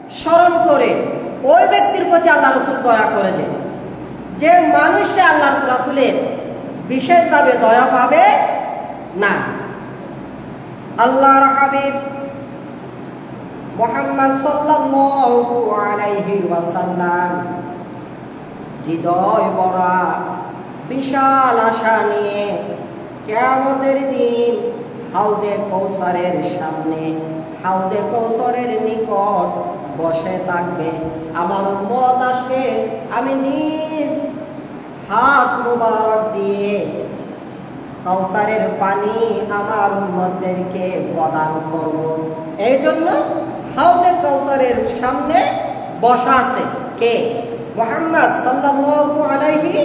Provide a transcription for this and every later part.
স্মরণ করে ওই ব্যক্তির প্রতি আল্লাহ রাসূল দয়া করে যে মানুষে আল্লাহ রাসূলের বিশেষভাবে দয়া পাবে না। আল্লাহর হাবিব মুহাম্মদ সাল্লাল্লাহু আলাইহি ওয়াসাল্লাম হৃদয় ভরা বিশাল আশা নিয়ে কিয়ামতের দিন হাউজে কাউসারের সামনে, হাউজে কাউসারের নিকট বসে থাকবে। আমার উম্মত আসবে, আমি নিজ হাত মুবারক দিয়ে কাউসারের পানি আমার উম্মতদেরকে প্রদান করব। এই জন্য হাউজে কাউসারের সামনে বসা আছে কে? মুহাম্মদ সাল্লাল্লাহু আলাইহি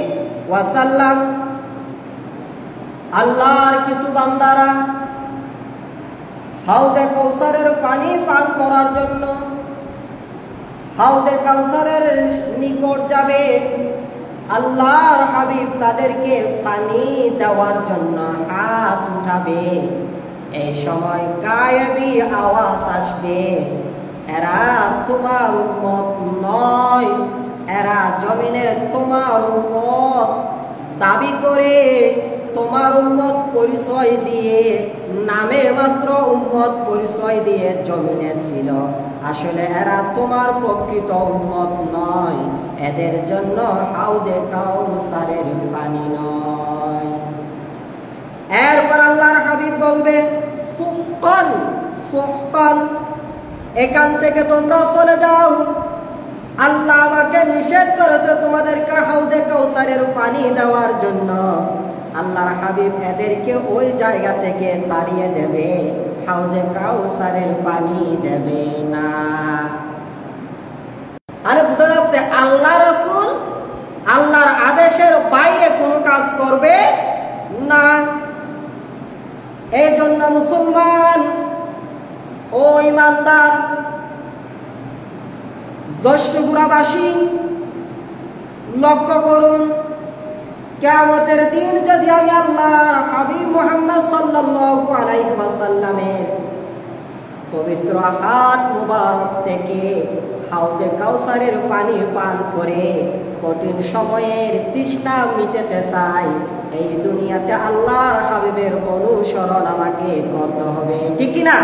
ওয়াসাল্লাম। আল্লাহর কিছু বান্দারা হাউজে কাউসারের পানি পান করার জন্য হাউজে কাউসারের নিকট যাবে। আল্লাহর হাবিব তাদেরকে পানি দেওয়ার জন্য হাত উঠাবে। এই সময় গায়েবী আওয়াজ আসবে, এরা তোমার উম্মত নয়, এরা জমিনে তোমার উম্মত দাবি করে তোমার উম্মত পরিচয় দিয়ে, নামে মাত্র উম্মত পরিচয় দিয়ে জমিনে ছিল, আসলে এরা তোমার প্রকৃত উম্মত নয়, এদের জন্য হাউজে কাউসারের পানি নয়। এরপর আল্লাহর হাবিব বলবে, সুহকান সুহকান, এখান থেকে তোমরা চলে যাও, আল্লাহ আমাকে নিষেধ করেছে তোমাদেরকে হাউজে কাউসারের পানি দেওয়ার জন্য। আল্লাহর হাবিব এদেরকে ওই জায়গা থেকে তাড়িয়ে দেবে, হাউজে কাউসারের পানি দেবে না। আরে বুঝা যাচ্ছে আল্লাহ রাসূল আল্লাহর আদেশের বাইরে কোনো কাজ করবে না। এই জন্য মুসলমান ও ইমানদার জ্যেষ্ঠপুরাবাসী লক্ষ্য করুন, কিয়ামতের দিন যদি আমি আল্লাহর হাবিব মুহাম্মদ সাল্লাল্লাহু আলাইহি ওয়াসাল্লামের পবিত্র হাত মুবারক থেকে হাউজে কাউসারের পানি পান করে কঠিন সময়ের তৃষ্ণা মিটাতে চাই, এই দুনিয়াতে আল্লাহর হাবিবের অনুসরণ আমাকে করতে হবে, ঠিক কি না?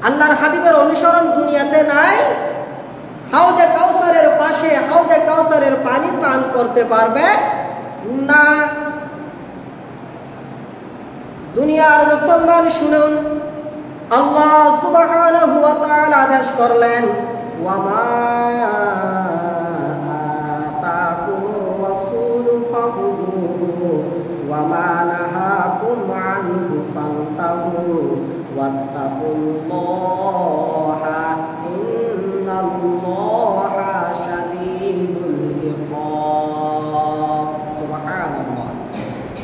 আল্লাহর হাবিবের অনুসরণ দুনিয়াতে নাই, হাউজে কাউসারের পাশে হাউজে কাউসারের পানি পান করতে পারবে না। দুনিয়ার মুসলমান শুনুন, আল্লাহ সুবহানাহু ওয়া তাআলা আদেশ করলেন, ওয়ামা আতাকুমুর রাসূলু ফাখুযুহু ওয়ামা নাহাকুম আনহু ফান্তাহু ওয়াত্তাকুল্লাহা ইন্নাল্লাহা শাদীদুল ইকাব। সুবহানাল্লাহ।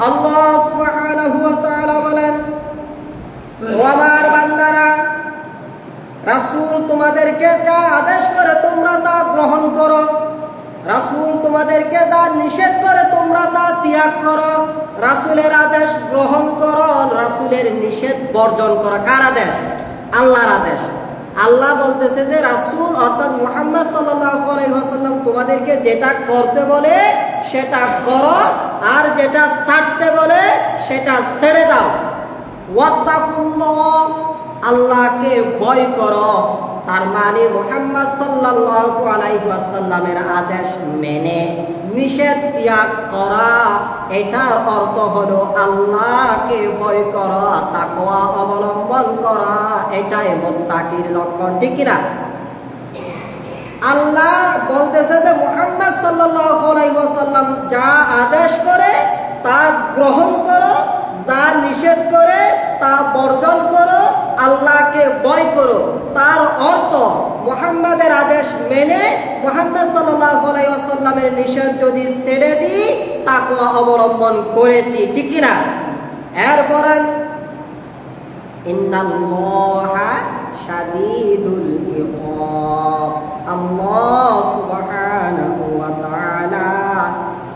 আল্লাহ সুবহানাহু ওয়া তাআলা বলেন, ও আমার বান্দারা, রাসূল তোমাদেরকে যা আদেশ করে তোমরা তা গ্রহণ করো, রাসূল তোমাদেরকে যা নিষেধ করে তোমরা তা ত্যাগ করো। রাসূলের আদেশ গ্রহণ করো, রাসূলের নিষেধ বর্জন করো। কার আদেশ? আল্লাহর আদেশ। আল্লাহ বলতেছে যে রাসূল অর্থাৎ মুহাম্মদ সাল্লাল্লাহু আলাইহি ওয়াসাল্লাম তোমাদেরকে যেটা করতে বলে সেটা করো, আর যেটা ছাড়তে বলে সেটা ছেড়ে দাও। ওয়াত্তাকুল্লাহ, আল্লাহকে ভয় করো। তার মানে মুহাম্মদ সাল্লাল্লাহু আলাইহি ওয়াসাল্লামের আদেশ মেনে নিষেধ ত্যাগ করা, এটার অর্থ হলো আল্লাহকে ভয় করা, তাকওয়া অবলম্বন করা, এটাই মুত্তাকির লক্ষণ, ঠিক না? আল্লাহ বলতেছে যে মুহাম্মদ সাল্লাল্লাহু আলাইহি ওয়াসাল্লাম যা আদেশ করে তা গ্রহণ করো, যা নিষেধ করে তা বর্জন করো, আল্লাহকে ভয় করো। তার অর্থ মুহাম্মাদের আদেশ মেনে মুহাম্মদ সাল্লাল্লাহু আলাইহি ওয়াসাল্লামের নিষেধ যদি ছেড়ে দিই তাকওয়া অবলম্বন করেছি, ঠিক কি না? এরপরে ইন্নাল্লাহা শাদীদুল ইকাব, আল্লাহ সুবহানাহু ওয়া তাআলা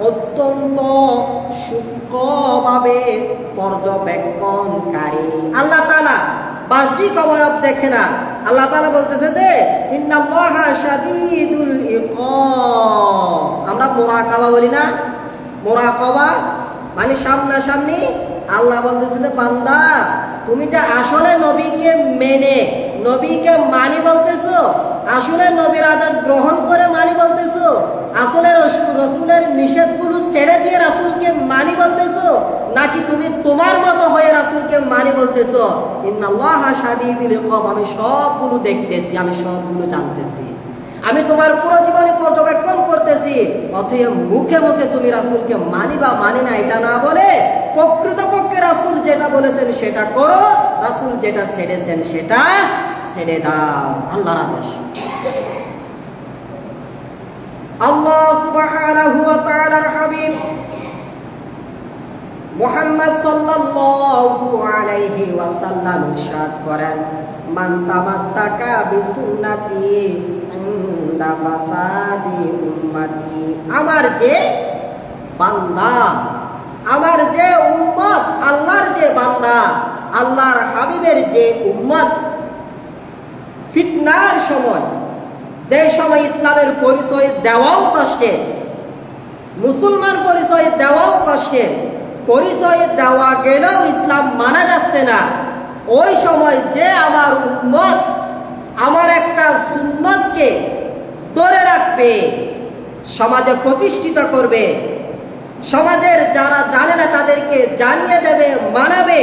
অত্যন্ত সূক্ষ্মভাবে পর্যবেক্ষণকারী। আল্লাহ তাআলা বাহ্যিক অবয়ব দেখে না, আল্লাহ তাআলা বলতেছে যে ইন্নাল্লাহা শাদীদুল ইকাব। আমরা মুরাকাবা বলি না, মুরাকাবা মানে সামনাসামনি। আল্লাহ বলতেছে যে বান্দা তুমি যে আসলে নবীকে মেনে নবীকে মানি বলতেছো, আসলে নবীর আদেশ গ্রহণ করে মানি বলতেছো, আসলে রসুলের নিষেধগুলো ছেড়ে দিয়ে রাসূলকে মানি বলতেছো, নাকি তুমি তোমার মতো হয়ে রাসূলকে মানি বলতেছো? ইন্নাল্লাহা শাদীদুল ইকাব। আমি সবগুলো দেখতেছি, আমি সবগুলো জানতেছি, আমি তোমার পুরো জীবনে পর্যবেক্ষণ করতেছি। অতএব মুখে মুখে তুমি রাসূলকে মানি বা মানি না এটা না বলে প্রকৃতপক্ষে রাসূল যেটা বলেছেন সেটা করো, রাসূল যেটা ছেড়েছেন সেটা ছেড়ে দাও। আল্লাহর আদেশ। আল্লাহ সুবহানাহু ওয়া তাআলার হাবিব মুহাম্মদ সাল্লাল্লাহু আলাইহি ওয়াসাল্লাম ইরশাদ করেন, মান তামাসসাকা বিসুন্নতি ইনদা ফাসাদি উম্মতি। আমার যে বান্দা, আমার যে উম্মত, আল্লাহর যে বান্দা, আল্লাহর হাবিবের যে উম্মত, ফিতনার সময়, যে সময় ইসলামের পরিচয় দেওয়াও কষ্টের, মুসলমান পরিচয় দেওয়াও কষ্টের, পরিচয় দেওয়া গেলেও ইসলাম মানা যাচ্ছে না, ওই সময় যে আমার উম্মত আমার একটা সুন্নতকে ধরে রাখবে, সমাজে প্রতিষ্ঠিত করবে, সমাজের যারা জানে না তাদেরকে জানিয়ে দেবে, মানাবে,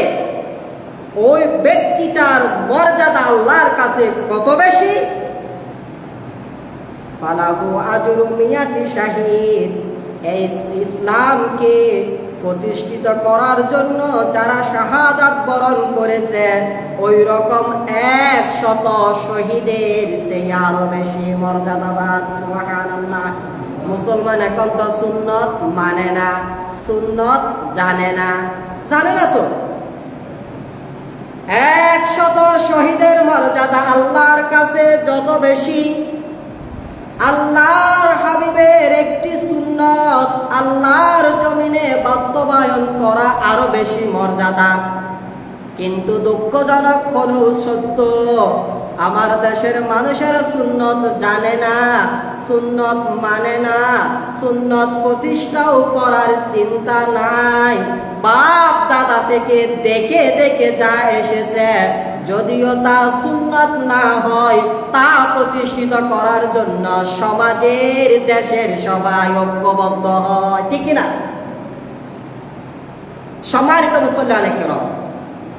ওই ব্যক্তিটার মর্যাদা আল্লাহর কাছে কত বেশি। ফালাহু আজরু মিয়াতি শাহীদ। এই ইসলামকে প্রতিষ্ঠিত করার জন্য যারা শাহাদাত বরণ করেছে, ওই রকম 100 শহীদের চেয়ে আরো বেশি মর্যাদাবান। সুবহানাল্লাহ। মুসলমান এখন তো সুন্নত মানে না, সুন্নত জানে না, জানে না তো। 100 শহীদের মর্যাদা আল্লাহর কাছে যত বেশি, আল্লাহর হাবিবের একটি সুন্নত আল্লাহর জমিনে বাস্তবায়ন করা আরো বেশি মর্যাদা। কিন্তু দুঃখজনক হলেও সত্য, আমার দেশের মানুষের সুন্নত জানে না, সুন্নত মানে না, সুন্নত প্রতিষ্ঠাও করার চিন্তা নাই। বাপ দাদা থেকে দেখে দেখে যা এসেছে, যদিও তা সুন্নত না হয়, তা প্রতিষ্ঠিত করার জন্য সমাজের দেশের সবাই ঐক্যবদ্ধ হয়, ঠিক না? সম্মানিত মুসল্লিয়ানে কেরাম,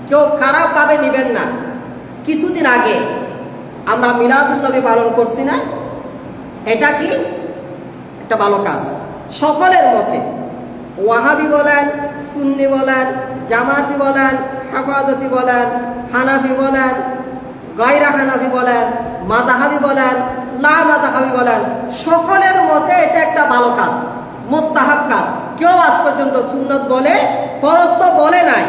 কেউ খারাপ ভাবে নিবেন না। কিছুদিন আগে আমরা মিলাদুন নবী পালন করছি না? এটা কি একটা ভালো কাজ সকলের মতে, ওয়াহাবি বলেন, সুন্নি বলেন, জামাতি বলেন, হেফাজতি বলেন, হানাফি বলেন, গায়রা হানাফি বলেন, মাযহাবি বলেন, লা মাযহাবি বলেন, সকলের মতে এটা একটা ভালো কাজ, মুস্তাহাব কাজ। কেউ আজ পর্যন্ত সুন্নত বলে, ফরজ তো বলে নাই,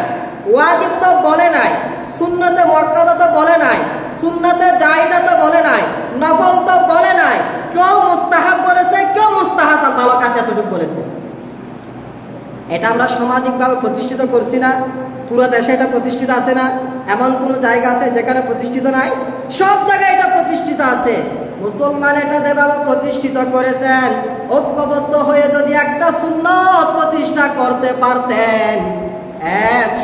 ওয়াজিব তো বলে নাই, সুন্নতে মুআক্কাদা তো বলে নাই, সুন্নতে জায়েজা তো বলে নাই, নফল তো বলে নাই। কেউ মুস্তাহাব বলেছে, কেউ মুস্তাহাব ভালো কাজ এতটুকু বলেছে। এটা আমরা সামাজিকভাবে প্রতিষ্ঠিত করছি না? পুরো দেশে এটা প্রতিষ্ঠিত আছে না? এমন কোন জায়গা আছে যেখানে প্রতিষ্ঠিত নাই? সব জায়গায় এটা প্রতিষ্ঠিত আছে। মুসলমান এটা যেভাবে প্রতিষ্ঠিত করেছেন, ঐক্যবদ্ধ হয়ে যদি একটা সুন্নত প্রতিষ্ঠা করতে পারতেন,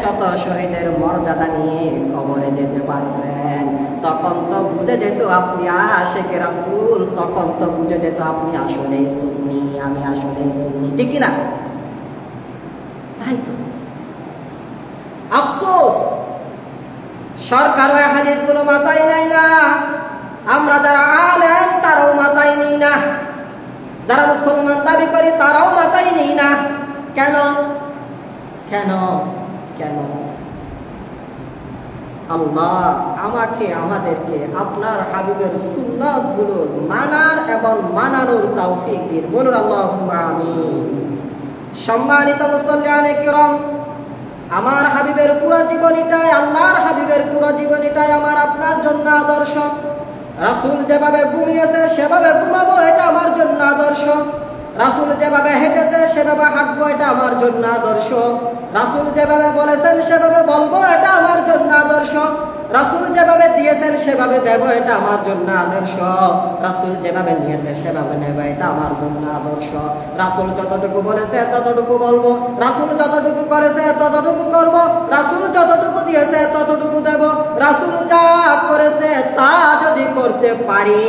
100 শহীদের মর্যাদা নিয়ে কবরে যেতে পারতেন। তখন তো বুঝে যেত আপনি আশিকে রাসূল, তখন তো বুঝে যেত আপনি আসলেই সুন্নি, আমি আসলেই সুন্নি, ঠিক না? তাই তো আফসোস, সরকারও হাদিসগুলো মাথায় নেয় না, আমরা যারা আলেম তারাও মাথায় নিই না, যারা মুসলমান দাবি করি তারাও মাথায় নিই না। কেন কেন কেন? আল্লাহ আমাকে আমাদেরকে আপনার হাবিবের সুন্নাতগুলো মানার এবং মানানোর তৌফিক দিন। বলুন আল্লাহুম্মা আমিন। সম্মানিত মুসল্লিয়ানে কিরাম, আমার হাবিবের পুরো জীবনীটাই, আল্লাহর হাবিবের পুরো জীবনীটাই আমার আপনার জন্য আদর্শ। রাসূল যেভাবে ঘুমিয়েছে সেভাবে ঘুমাবো, এটা আমার জন্য আদর্শ। রাসূল যেভাবে হেঁটেছে সেভাবে হাঁটবো, এটা আমার জন্য আদর্শ। রাসূল যেভাবে বলেছেন সেভাবে বলবো, এটা আমার জন্য আদর্শ। রাসূল যেভাবে দিয়েছেন সেভাবে দেব, এটা আমার জন্য আদর্শ। রাসূল যেভাবে নিয়েছে সেভাবে নেব, এটা আমার জন্য আদর্শ। রাসূল যতটুকু বলেছে ততটুকু বলবো, রাসূল যতটুকু করেছে ততটুকু করব, রাসূল যতটুকু দিয়েছে ততটুকু দেব। রাসূল যা করেছে তা যদি করতে পারি,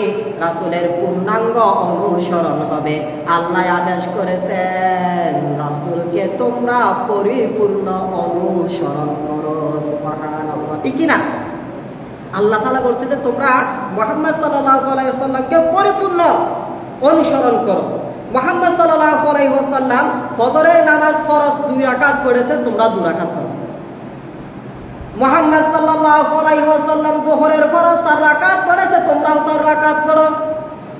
রাসূলের পূর্ণাঙ্গ অনুসরণ হবে। আল্লাহ আদেশ করেছেন রাসূলকে তোমরা পরিপূর্ণ অনুসরণ করো। সুবহানাল্লাহ, ঠিক কি না? আল্লাহ তাআলা বলছে যে তোমরা মুহাম্মদ সাল্লাল্লাহু আলাইহি ওয়াসাল্লামকে পরিপূর্ণ অনুসরণ করো। মুহাম্মদ সাল্লাল্লাহু আলাইহি ওয়াসাল্লাম ফজরের নামাজ ফরজ 2 রাকাত পড়েছে, তোমরা 2 রাকাত পড়ো। মুহাম্মদ সাল্লাল্লাহু আলাইহি ওয়াসাল্লাম যোহরের ফরজ 4 রাকাত পড়েছে, তোমরাও 4 রাকাত পড়ো।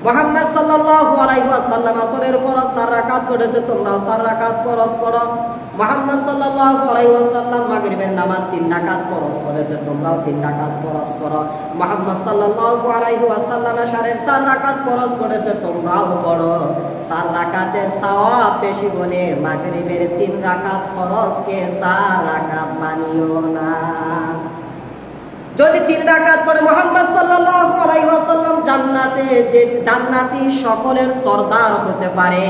মুহাম্মদ সাল্লাল্লাহু আলাইহি ওয়াসাল্লাম আসরের ফরজ 4 রাকাত পড়েছে, তোমরাও 4 রাকাত ফরজ পড়ো। মুহাম্মদ সাল্লাল্লাহু আলাইহি ওয়াসাল্লাম মাগরিবের নামাজ 3 রাকাত ফরজ পড়েছে, তোমরাও 3 রাকাত ফরজ পড়ো। মুহাম্মদ সাল্লাল্লাহু আলাইহি ওয়াসাল্লাম এশারের 4 রাকাত ফরজ পড়েছে, তোমরাও পড়ো। 4 রাকাতের সওয়াব বেশি বলে মাগরিবের 3 রাকাত ফরজকে 4 রাকাত মানিও না। যদি 3 রাকাত পড়ে মুহাম্মদ সাল্লাল্লাহু আলাইহি ওয়াসাল্লাম জান্নাতে যে জান্নাতি সকলের সরদার হতে পারে,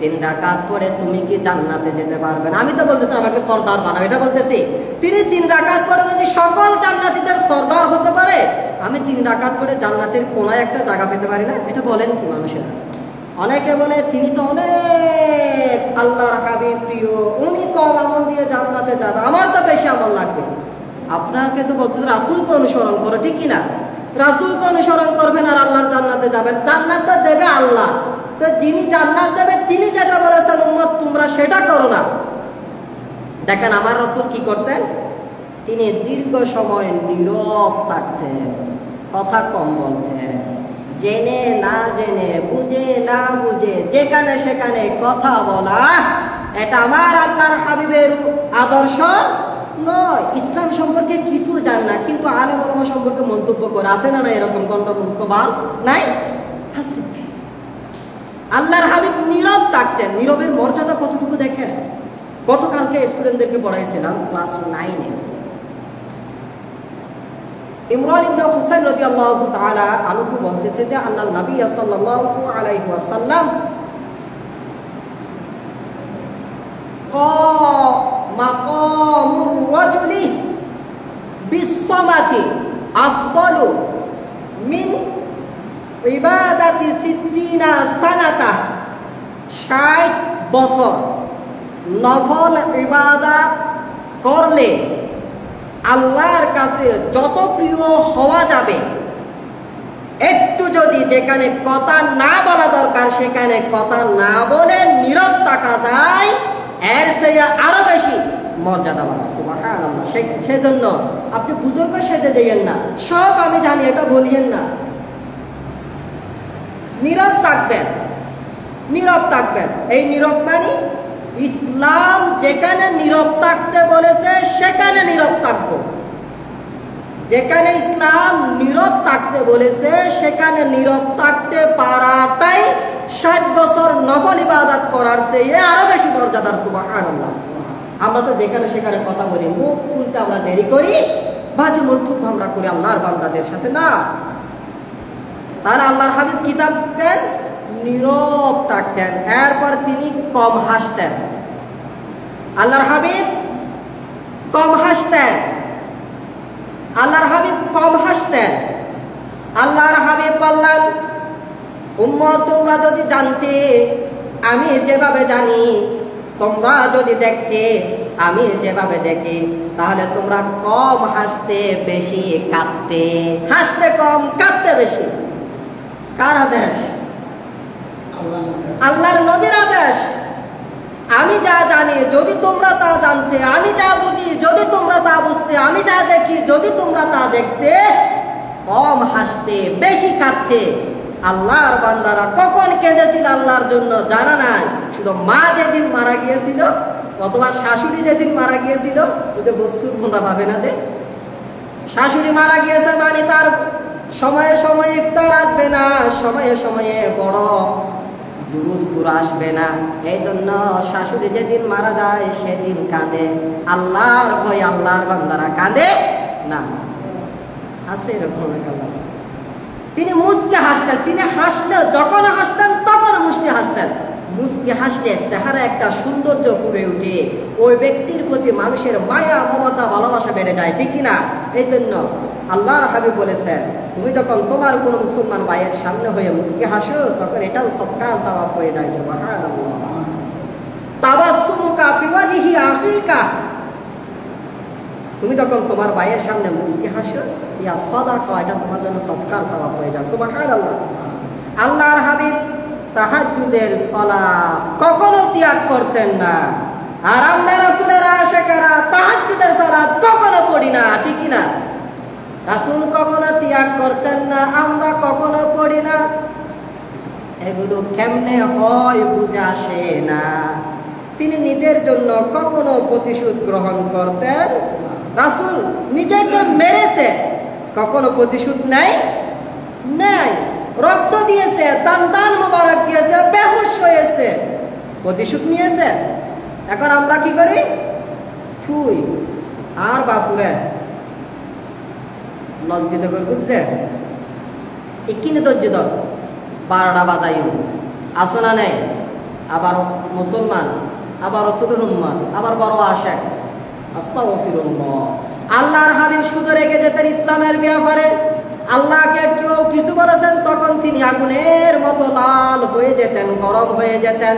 3 রাকাত পড়ে তুমি কি জান্নাতে যেতে পারবে না? আমি তো বলতেছি আমাকে সরদার বানাও, এটা বলতেছি। তিনি 3 রাকাত পড়ে যদি সকল জান্নাতীদের সরদার হতে পারে, আমি 3 রাকাত পড়ে জান্নাতের কোন একটা জায়গা পেতে পারি না? এটা বলেন কি মানুষেরা? অনেকে বলে তিনি তো অনেক আল্লাহর হাবিব প্রিয়, উনি কম আমল দিয়ে জান্নাতে যাবে, আমার তো বেশি আমল লাগবে। আপনাকে তো বলছে রাসূলকে অনুসরণ করো, ঠিক কি না? রাসূলকে অনুসরণ করবেন আর আল্লাহর জান্নাতে যাবেন। জান্নাত দেবে আল্লাহ, তো যিনি জান্নাত দেবে তিনি যেটা বলেছেন উম্মত তোমরা সেটা করো না। দেখেন আমার রাসূল কি করতেন, তিনি দীর্ঘ সময় নীরব থাকতেন, কথা কম বলতেন। জেনে না জেনে, বুঝে না বুঝে, যেখানে সেখানে কথা বলা, এটা আমার আল্লাহর হাবিবের আদর্শ নয়। ইসলাম সম্পর্কে কিছু জানে না, কিন্তু আলেম ওলামা সম্পর্কে মন্তব্য করে। আছে না না এরকম গণ্ডমুক্তবাল? নাই, আছে। আল্লাহর হাবিব নীরব থাকতেন। নীরবের মর্যাদা কতটুকু দেখেন। গতকালকে স্টুডেন্টদেরকে পড়াইছিলাম ক্লাস 9-এ। ইমরান ইবনে হুসাইন রাদিয়াল্লাহু তাআলা আনহু বলতেছে যে আল্লাহর নবী সাল্লাল্লাহু আলাইহি ওয়াসাল্লাম মাকামুর রাজুলি বিসসামাতি আফদালু মিন ইবাদাতি 60 সানাতা। 60 বছর নফল ইবাদত করলে আল্লাহর কাছে যত প্রিয় হওয়া যাবে, একটু যদি যেখানে কথা না বলা দরকার সেখানে কথা না বলে নীরব থাকা যায়, এর চেয়ে আরো বেশি মর্যাদাবান। সুবহানাল্লাহ। সেজন্য আপনি বুজুর্গ সেজে দেন না, সব আমি জানি এটা বলিয়েন না। নীরব থাকবেন, নীরব থাকবেন। এই নীরব মানে ইসলাম যেখানে নীরব থাকতে বলেছে সেখানে নীরব থাকবো। যেখানে ইসলাম নীরব থাকতে বলেছে সেখানে নীরব থাকতে পারাটাই 60 বছর নফল ইবাদত করার চেয়ে আরো বেশি মর্যাদার। সুবহানাল্লাহ। আমরা তো যেখানে সেখানে কথা বলি, মুখ খুলতে আমরা দেরি করি, বাজে মন্তব্য আমরা করি আল্লাহর বান্দাদের সাথে না। তার আল্লাহর হাবিব কিতাব দেন, নীরব থাকতেন। এরপর তিনি কম হাসতেন। আল্লাহর হাবিব কম হাসতেন। আল্লাহর হাবিব কম হাসতেন। আল্লাহর হাবিব বললেন, উম্মত তোমরা যদি জানতে আমি যেভাবে জানি, তোমরা যদি দেখতে আমি যেভাবে দেখি, তাহলে তোমরা কম হাসতে বেশি কাঁদতে। হাসতে কম, কাঁদতে বেশি। কার আদেশ? আল্লাহর নবীর আদেশ। আমি যা জানি যদি তোমরা তা জানতে, আমি যা বুঝি যদি তোমরা তা বুঝতে, আমি যা দেখি যদি তোমরা তা দেখতে, কম হাসতে বেশি কাঁদতে। আল্লাহর বান্দারা কখন কেঁদেছিল আল্লাহর জন্য জানা নাই। শুধু মা যেদিন মারা গিয়েছিল অথবা শাশুড়ি যেদিন মারা গিয়েছিল, ওই যে বস্তুর বন্ধা ভাবে না যে শাশুড়ি মারা গিয়েছে মানে তার সময়ে সময়ে ইফতার আসবে না, সময়ে সময়ে বড় দুরুস্তুর আসবে না। এই জন্য শাশুড়ি যেদিন মারা যায় সেদিন কাঁদে। আল্লাহর ভয় আল্লাহর বান্দারা কাঁদে না। আছে এরকম আল্লাহ। তিনি মুচকে হাসতেন, তিনি হাসলেও যখন হাসতেন তখন মুচকে হাসতেন। মুচকে হাসলে চেহারা একটা সৌন্দর্য ফুটে উঠে, ওই ব্যক্তির প্রতি মানুষের মায়া মমতা ভালোবাসা বেড়ে যায়, ঠিক কিনা? এই জন্য আল্লাহর হাবিব বলেছেন, তুমি যখন তোমার কোনো মুসলমান ভাইয়ের সামনে হয়ে মুচকে হাসো তখন এটাও সদকা সওয়াব হয়ে যায়। সুবহানাল্লাহ। তাবাসসুমুকা বিওয়াজহি আখিকা, তুমি যখন তোমার ভাইয়ের সামনে মুচকি হাসো, ইয়া সাদাকা, এটা তোমার জন্য সদকার সওয়াব হয়ে যায়। সুবহানাল্লাহ। আল্লাহর হাবিব তাহাজ্জুদের সালাত কখনো ত্যাগ করতেন না, আর আমরা রাসূলের আশিকেরা তাহাজ্জুদের সালাত কখনো পড়ি না, ঠিক না? রাসূল কখনো ত্যাগ করতেন না, আমরা কখনো পড়ি না। এগুলো কেমনে হয় বুঝে আসে না। তিনি নিজের জন্য কখনো প্রতিশোধ গ্রহণ করতেন? রাসূল নিজেকে মেরেছে, কখনো প্রতিশোধ নেই? নেই। রক্ত দিয়েছে, দান মোবারক দিয়েছে, বেহুশ হয়েছে, প্রতিশোধ নিয়েছে। এখন আমরা কি করি? থুই আর বাপুরে লজ্জিত করে, বুঝছে? কিনে ধৈর্য 12টা বাজাইও আসো না নেই, আবার মুসলমান, আবার রাসূলের উম্মত, আবার বড় আশেক। আস্তাগফিরুল্লাহ। আল্লাহর হাবিব শুধু রেখে যেতেন ইসলামের ব্যাপারে। আল্লাহকে কেউ কিছু বলেছেন তখন তিনি আগুনের মতো লাল হয়ে যেতেন, গরম হয়ে যেতেন।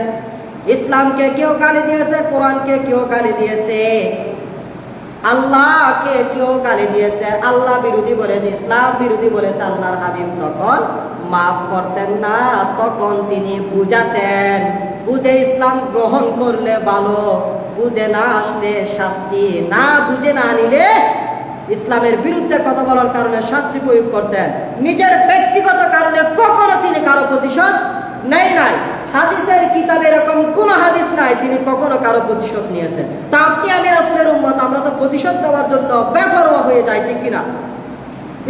ইসলামকে কেউ গালি দিয়েছে, কোরআনকে কেউ গালি দিয়েছে, আল্লাহকে কেউ গালি দিয়েছে, আল্লাহ বিরোধী বলেছে, ইসলাম বিরোধী বলেছে, আল্লাহর হাবিব তখন মাফ করতেন না, তখন তিনি বুঝাতেন। বুঝে ইসলাম গ্রহণ করলে ভালো, বুঝে না আসলে শাস্তি, না বুঝে না নিলে ইসলামের বিরুদ্ধে কথা বলার কারণে শাস্তি প্রয়োগ করতেন। নিজের ব্যক্তিগত কারণে কখনো তিনি কারো প্রতিশোধ নেই নাই। হাদিসের কিতাবে এরকম কোন হাদিস নাই তিনি কখনো কারো প্রতিশোধ নিয়েছেন। তা আপনি আমি রাসূলের উম্মত, আমরা তো প্রতিশোধ দেওয়ার জন্য বেপরোয়া হয়ে যাই, ঠিক কিনা?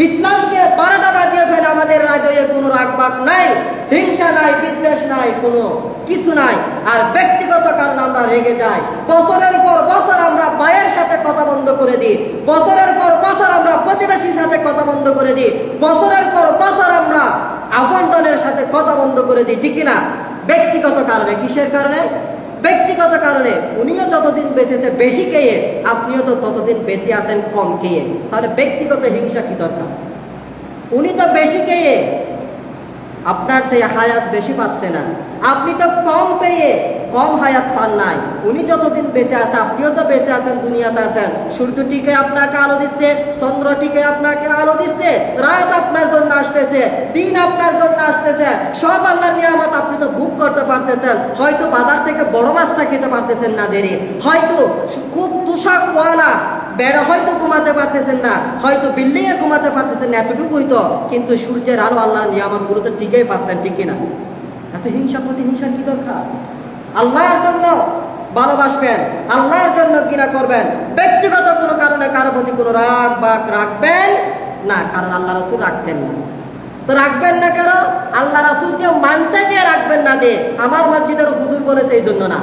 ইসলামকে 12টা বাজিয়ে ফেলে আমাদের হৃদয়ে কোনো রাগবাগ নাই, হিংসা নাই, বিদ্বেষ নাই, কোনো কিছু নাই। আর ব্যক্তিগত কারণে আমরা রেগে যাই। বছরের পর বছর আমরা ভাইয়ের সাথে কথা বন্ধ করে দিই, বছরের পর বছর আমরা প্রতিবেশীর সাথে কথা বন্ধ করে দিই, বছরের পর বছর আমরা আপনজনের সাথে কথা বন্ধ করে দিই, ঠিক কিনা? ব্যক্তিগত কারণে। কিসের কারণে? ব্যক্তিগত কারণে। উনিও যতদিন বেঁচেছে বেশি খেয়ে, আপনিও তো ততদিন বেঁচে আছেন কম খেয়ে, তাহলে ব্যক্তিগত হিংসা কি দরকার? উনি তো বেশি খেয়ে, আপনার সেই হায়াত বেশি পাচ্ছে না, আপনি তো কম পেয়ে কম হায়াত পান নাই। উনি যতদিন বেঁচে আছে আপনিও তো বেঁচে আছেন, দুনিয়াতে আছেন। সূর্য টিকে আপনাকে আলো দিচ্ছে, চন্দ্র টিকে আপনাকে আলো দিচ্ছে, রাত আপনার জন্য আসতেছে, দিন আপনার জন্য আসতেছে, সব আল্লাহর নিয়ামত আপনি তো ভোগ করতে পারতেছেন। হয়তো বাজার থেকে বড় মাছটা খেতে পারতেছেন না দেরি, হয়তো খুব তুষারওয়ালা বেড়া হয়তো ঘুমাতে পারতেছেন না, হয়তো বিল্ডিং এ ঘুমাতে পারতেছেন না, এতটুকুই তো। কিন্তু সূর্যের আলো আল্লাহর নিয়ামত গুলো তো ঠিকই পাচ্ছেন, ঠিক কিনা? এত হিংসা প্রতিহিংসা কি দরকার? আল্লাহর জন্য ভালোবাসবেন, আল্লাহর জন্য কিনা করবেন। ব্যক্তিগত কোনো কারণে কারো প্রতি কোনো রাগ বাগ রাখবেন না, কারণ আল্লাহ রাসূল রাখতেন না। তো রাখবেন না কেন? আল্লাহ রাসূলকে মানতে গিয়ে রাখবেন না যে আমার মসজিদের হুজুর বলেছে এই জন্য না।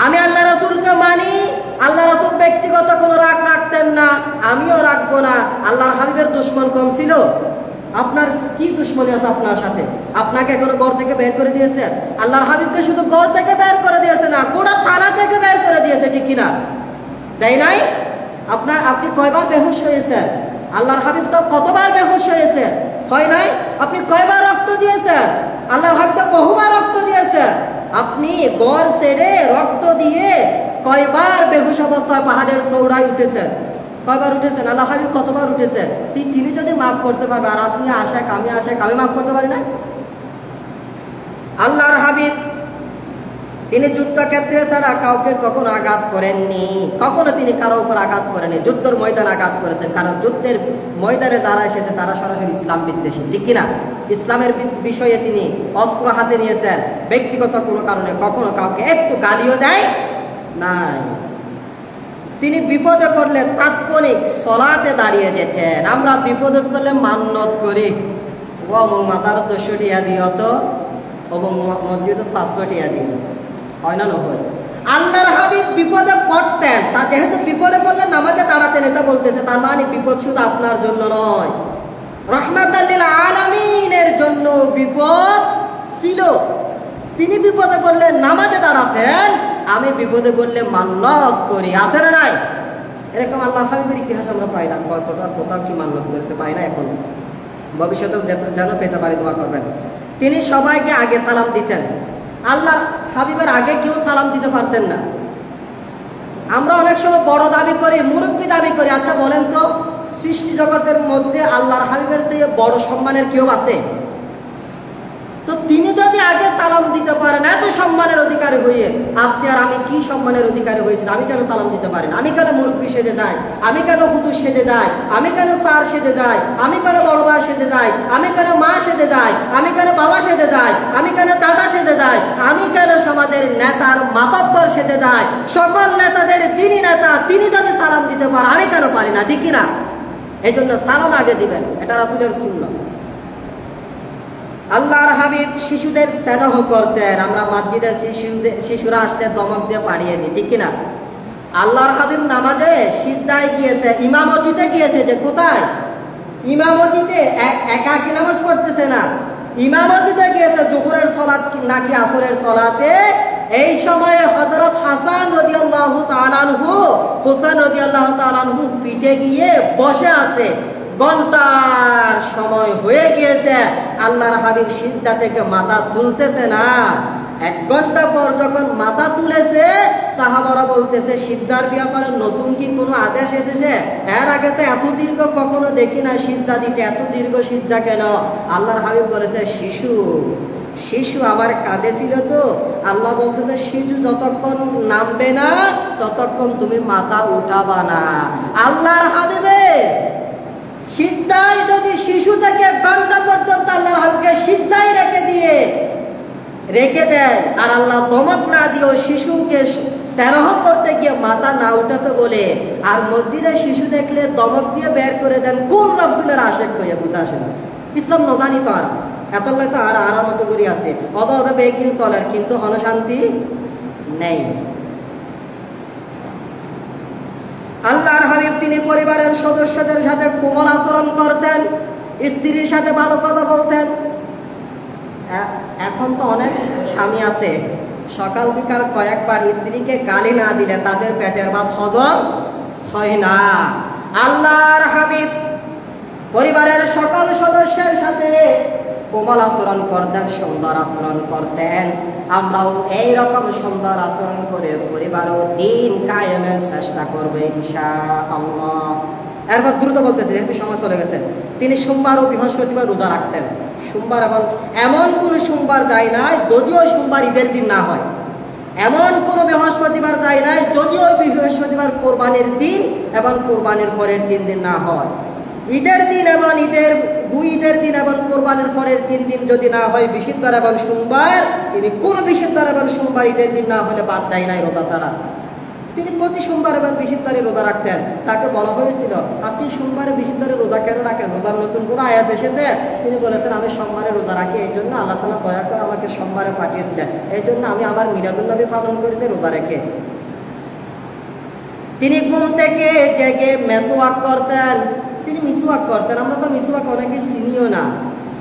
আমি আল্লাহ রাসূলকে মানি, আল্লাহ রাসূল ব্যক্তিগত কোনো রাগ রাখতেন না, আমিও রাখবো না। আল্লাহর হাবিবের দুশমন কম ছিল? আপনার কি দুশমনী আছে আপনার সাথে? আপনাকে এখনো ঘর থেকে বের করে দিয়েছে? আল্লাহর হাবিবকে শুধু ঘর থেকে বের করে দিয়েছে না, গোটা থানা থেকে বের করে দিয়েছে, ঠিক কিনা? দেয় নাই? আপনি কয়বার বেহুশ হয়েছেন? আল্লাহর হাবিব তো কতবার বেহুশ হয়েছে, হয় নাই? আপনি কয়বার রক্ত দিয়েছেন? আল্লাহর হাবিব তো বহুবার রক্ত দিয়েছে। আপনি ঘর ছেড়ে রক্ত দিয়ে কয়বার বেহুশ অবস্থায় পাহাড়ের চৌড়ায় উঠেছেন? কয়বার উঠেছেন? আল্লাহর হাবিব কতবার উঠেছেন? তিনি যদি মাফ করতে পারবে, আর আপনি আশেক আমি আশেক, আমি মাফ করতে পারি না? আল্লাহর হাবিব তিনি যুদ্ধক্ষেত্রে ছাড়া কাউকে কখনো আঘাত করেননি, কখনো তিনি কারো উপর আঘাত করেননি। যুদ্ধের ময়দানে আঘাত করেছেন, কারণ যুদ্ধের ময়দানে যারা এসেছে তারা সরাসরি ইসলাম বিদ্বেষী, ঠিক কিনা? ইসলামের বিষয়ে তিনি অস্ত্র হাতে নিয়েছেন। ব্যক্তিগত কোনো কারণে কখনো কাউকে একটু গালিও দেয় নাই। তিনি বিপদে পড়লে তাৎক্ষণিক সলাতে দাঁড়িয়ে যেতেন। আমরা বিপদে করলে মান্নত করি, ও মাতার 200 টিয়া দিও তো, এবং মসজিদে 500 টিয়া দিও, হয় না? হয়। আল্লাহর হাবিব বিপদে পড়তেন, তা যেহেতু বিপদে পড়লে নামাজে দাঁড়াতেন, এটা বলতেছে তার মানে বিপদ শুধু আপনার জন্য নয়, রাহমাতাল লিল আলামিনের জন্য বিপদ ছিল। তিনি বিপদে পড়লে নামাজে দাঁড়াতেন, আমি বিপদে পড়লে মান্নত করি। আছে না নাই? এরকম আল্লাহর হাবিবের ইতিহাস আমরা পাই না। কোথাও কি মান্নত করেছে পাই না। এখন ভবিষ্যতে যেন পেতে পারি, দোয়া করবেন। তিনি সবাইকে আগে সালাম দিতেন। আল্লাহ হাবিবের আগে কেউ সালাম দিতে পারতেন না। আমরা অনেক সময় বড় দাবি করি, মুরব্বী দাবি করি। আচ্ছা বলেন তো, সৃষ্টি জগতের মধ্যে আল্লাহর হাবিবের চেয়ে বড় সম্মানের কেউ আছে? তো তিনি যদি আগে সালাম দিতে পারেন, এত সম্মানের অধিকারী হয়ে, আপনি আর আমি কি সম্মানের অধিকারী হয়েছিল? আমি কেন সালাম দিতে পারি না? আমি কেন মুরব্বী সেজে যাই? আমি কেন হুজুর সেজে যাই? আমি কেন স্যার সেজে যাই? আমি কেন বড় ভাই সেজে যাই? আমি কেন মা সেজে যাই? আমি কেন বাবা সেজে যাই? আমি কেন দাদা সেজে যাই? আমি কেন সমাজের নেতার মাতব্বর সেজে যাই? সকল নেতাদের যিনি নেতা, তিনি যদি সালাম দিতে পারেন, আমি কেন পারি না? ঠিক কিনা? এই জন্য সালাম আগে দিবেন, এটা রাসূলের সুন্নাহ। আল্লাহর হাবিব শিশুদের স্নেহ করতেন। আমরা মসজিদে শিশুরা আসলে দমক দিয়ে পাঠিয়ে দিই, ঠিক কিনা? আল্লাহর হাবিব নামাজে সিজদায় গিয়েছে, ইমামতিতে গিয়েছে। যে কোথায়? ইমামতিতে। একাকী নামাজ পড়তেছে না, ইমামতিতে গিয়েছে। জোহরের সালাত নাকি আসরের সালাতে। এই সময়ে হযরত হাসান রাদিয়াল্লাহু তাআলা আনহু, হোসেন রাদিয়াল্লাহু তাআলা আনহু পিঠে গিয়ে বসে আছে। ঘন্টার সময় হয়ে গিয়েছে, আল্লাহর হাবিব সিজদা থেকে মাথা তুলতেছে না। 1 ঘন্টা পর যখন মাথা তুলেছে, সাহাবারা বলতেছে সিজদার ব্যাপারে নতুন কি কোনো আদেশ এসেছে? এর আগে তো এত দীর্ঘ কখনো দেখি না সিজদা দিতে, এত দীর্ঘ সিজদা কেন? আল্লাহর হাবিব বলেছে শিশু আমার কাঁধে ছিল তো। আল্লাহ বলতেছে শিশু যতক্ষণ নামবে না ততক্ষণ তুমি মাথা উঠাবা না। আল্লাহর হাবিবের সিজদায় যদি শিশু থেকে ঘন্টা পর্যন্ত আল্লাহর হাবিবকে সিজদায় রেখে দেয়, আর আল্লাহ দমক না দিয়েও শিশুকে স্নেহ করতে গিয়ে মাথা না উঠাতে বলে, আর মসজিদে শিশু দেখলে দমক দিয়ে বের করে দেন, কোন রাসূলের আশেক হয়ে বুঝা আসে না। ইসলাম নজানি তো আর এত তো আর মতো করে আছে, অত বেগিন চলের, কিন্তু শান্তি নেই। আল্লাহর হাবিব তিনি পরিবারের সদস্যদের সাথে কোমল আচরণ করতেন, স্ত্রীর সাথে ভালো কথা বলতেন। এখন তো অনেক স্বামী আছে সকাল বিকাল কয়েকবার স্ত্রীকে গালি না দিলে তাদের পেটের ভাত হজম হয় না। আল্লাহর হাবিব পরিবারের সকল সদস্যের সাথে কোমল আচরণ করতেন, সুন্দর আচরণ করতেন। আমরাও এইরকম সুন্দর আচরণ করে পরিবারও দিন কায়েমের চেষ্টা করবো ইনশাআল্লাহ। এরপর দ্রুত বলতেছে, যেহেতু সময় চলে গেছে। তিনি সোমবার ও বৃহস্পতিবার রোজা রাখতেন। সোমবার এবং এমন কোন সোমবার যায় নাই যদিও সোমবার ঈদের দিন না হয়, এমন কোন বৃহস্পতিবার যায় নাই যদিও বৃহস্পতিবার কোরবানির দিন এবং কোরবানির পরের 3 দিন না হয়। ঈদের দিন এবং ঈদের দিন এবং কোরবানির পরের 3 দিন যদি না হয় বৃহস্পতিবার এবং সোমবার, তিনি কোন বৃহস্পতিবার এবং সোমবার ঈদের দিন না হলে বাদ দেয় নাই রোজা ছাড়া। তিনি প্রতি সোমবার এবং বৃহস্পতিবারে রোজা রাখতেন। তাকে বলা হয়েছিল, আপনি সোমবারে বৃহস্পতিবারে রোজা কেন রাখেন? রোজার নতুন কোনো আয়াত এসেছে? তিনি বলেছেন, আমি সোমবারে রোজা রাখি, এই জন্য আল্লাহ তাআলা দয়া করে আমাকে সোমবারে পাঠিয়েছিলেন, এই জন্য আমি আমার মিলাদুন নবী পালন করিতে রোজা রেখে। তিনি ঘুম থেকে জেগে মেসওয়াক করতেন। তিনি মিসওয়াক করতেন। আমরা তো মিসওয়াক অনেকে চিনিও না,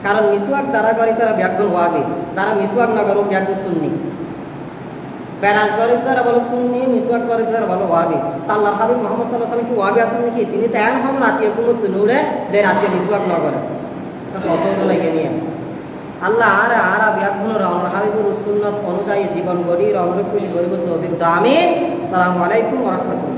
কারণ মিসওয়াক দ্বারা করি তারা ব্যাকরণ ওয়াবি, তারা মিসওয়াক না করুক ব্যাকরণ সুন্নি। প্যারাজ করে তারা বলো সুন্নি, মিসওয়াক করে তারা বলো ওয়াবি। আল্লাহর হাবিব মুহাম্মদ সাল্লাল্লাহু আলাইহি ওয়াসাল্লাম কি ওয়াবি আছেন নাকি? তিনি তো এমন হন রাতে কুমত নুরে যে রাতে মিসওয়াক না করে, কত লাগে নিয়ে আল্লাহ আর ব্যাকরণ আল্লাহর হাবিবের সুন্নাত অনুযায়ী জীবন গড়ি রমরে খুশি গরিব তৌফিক দাও। আমিন। আসসালামু আলাইকুম ওয়া রাহমাতুল্লাহ।